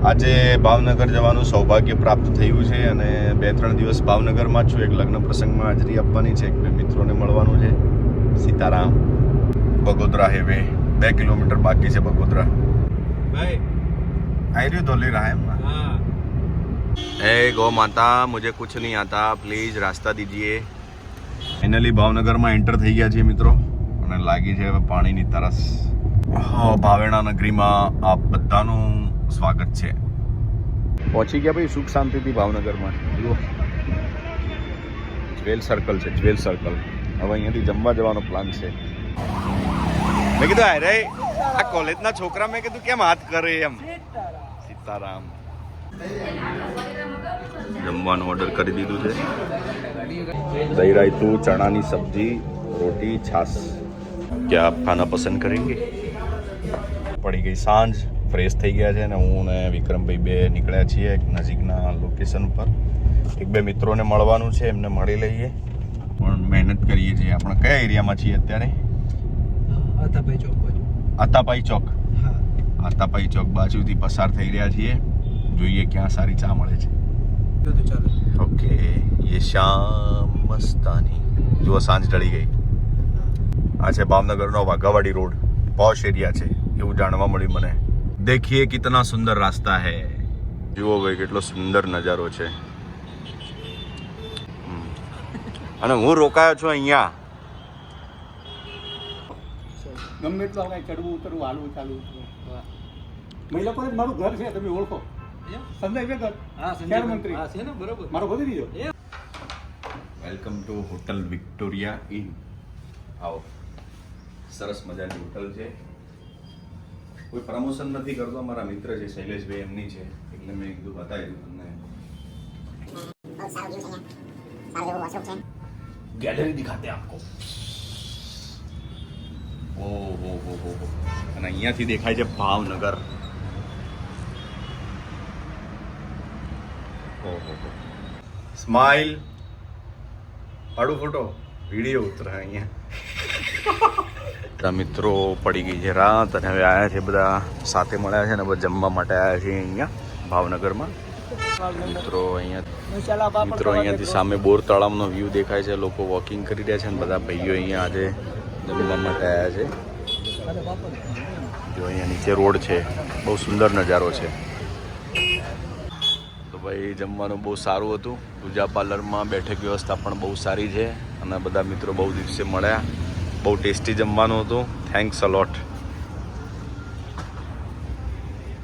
આજે ભાવનગર જવાનું સૌભાગ્ય પ્રાપ્ત થયું છે અને 2-3 દિવસ ભાવનગરમાં છું. એક લગ્ન પ્રસંગમાં હાજરી આપવાની છે, એક બે મિત્રોને મળવાનું છે. સીતારામ. बगोदरा हाईवे 2 किलोमीटर बाकी से बगोदरा भाई आई धोली रहा है हाँ ए गौ माता मुझे कुछ नहीं आता प्लीज रास्ता दीजिए. ફાઇનલી ભાવનગરમાં એન્ટર થઈ ગયા છીએ મિત્રો અને લાગી છે હવે પાણીની તરસ. ભાવેણા નગરીમાં આપ બધાનું સ્વાગત છે. પહોંચી ગયા ભાઈ સુખ શાંતિથી ભાવનગરમાં. જુઓ જ્વેલ સર્કલ છે, જ્વેલ સર્કલ. હવે અહીંયાથી જમવા જવાનો પ્લાન છે. મેં કીધું અરે આ કોલેજના છોકરા મેં કીધું કેમ હાથ કરે એમ. સીતારામ. જમવાનું ઓર્ડર કરી દીધું છે. દહીં રાયતું, ચણાની સબ્જી, રોટી, છાશ. क्या आप खाना पसंद करेंगे? પડી ગઈ સાંજ, ફ્રેશ થઈ ગયા છે અને હું ને વિક્રમભાઈ બે નીકળ્યા છીએ એક નજીકના લોકેશન પર. એક બે મિત્રોને મળવાનું છે, એમને મળી લઈએ. પણ મહેનત કરીએ છીએ. આપણે કયા એરિયામાં છીએ અત્યારે? આતાભાઈ ચોક બાજુ. આતાભાઈ ચોક. હા આતાભાઈ ચોક બાજુથી પસાર થઈ રહ્યા છીએ. જોઈએ ક્યાં સારી ચા મળે છે. ચાલો. ઓકે ये शाम मस्तानी. જુઓ સાંજ ઢળી ગઈ. આ છે ભાવનગરનો વાઘાવાડી રોડ. પોશ એરિયા છે એવું જાણવા મળ્યું મને. દેખીએ કિતના સુંદર રાસ્તા હે. જુઓ ભાઈ કેટલો સુંદર નજારો છે. અને હું રોકાયો છું અહીંયા. ગમે એટલું આપણે ચડવું ઉતરવું હાલવું ચાલવું. મહિલા કોલેજ મારું ઘર છે, તમે ઓળખો. સંજય ઘર હા શહેર મંત્રી હા છે ને બરોબર. મારો ભરી દીધો. Welcome to hotel Victoria in. આવો. સરસ મજાની હોટલ છે. કોઈ પ્રમોશન નથી કરતો, મારા મિત્ર છે શૈલેષભાઈ એમની છે એટલે મેં કીધું બતાવી દઉં તમને. ગેલેરી દિખાતે આપકો. ઓહો હો હો હો. અને અહીંયાથી દેખાય છે ભાવનગર. ઓહો હો. સ્માઈલ. પાડું ફોટો, વિડીયો ઉતરે અહીંયા. મિત્રો પડી ગઈ છે રાત અને હવે આવ્યા છે બધા સાથે મળ્યા છે ને બધા જમવા માટે આવ્યા છે અહીંયા ભાવનગરમાં. મિત્રો અહીંયાથી સામે બોર તળાવનો વ્યૂ દેખાય છે. લોકો વોકિંગ કરી રહ્યા છે અને બધા ભાઈઓ અહીંયા આજે જમવા માટે આવ્યા છે. જો અહીંયા નીચે રોડ છે, બહુ સુંદર નજારો છે. તો ભાઈ જમવાનું બહુ સારું હતું. પૂજા પાર્લરમાં બેઠક વ્યવસ્થા પણ બહુ સારી છે અને બધા મિત્રો બહુ દિવસે મળ્યા. બહુ ટેસ્ટી જમવાનું હતું. થેન્ક્સ અ લોટ.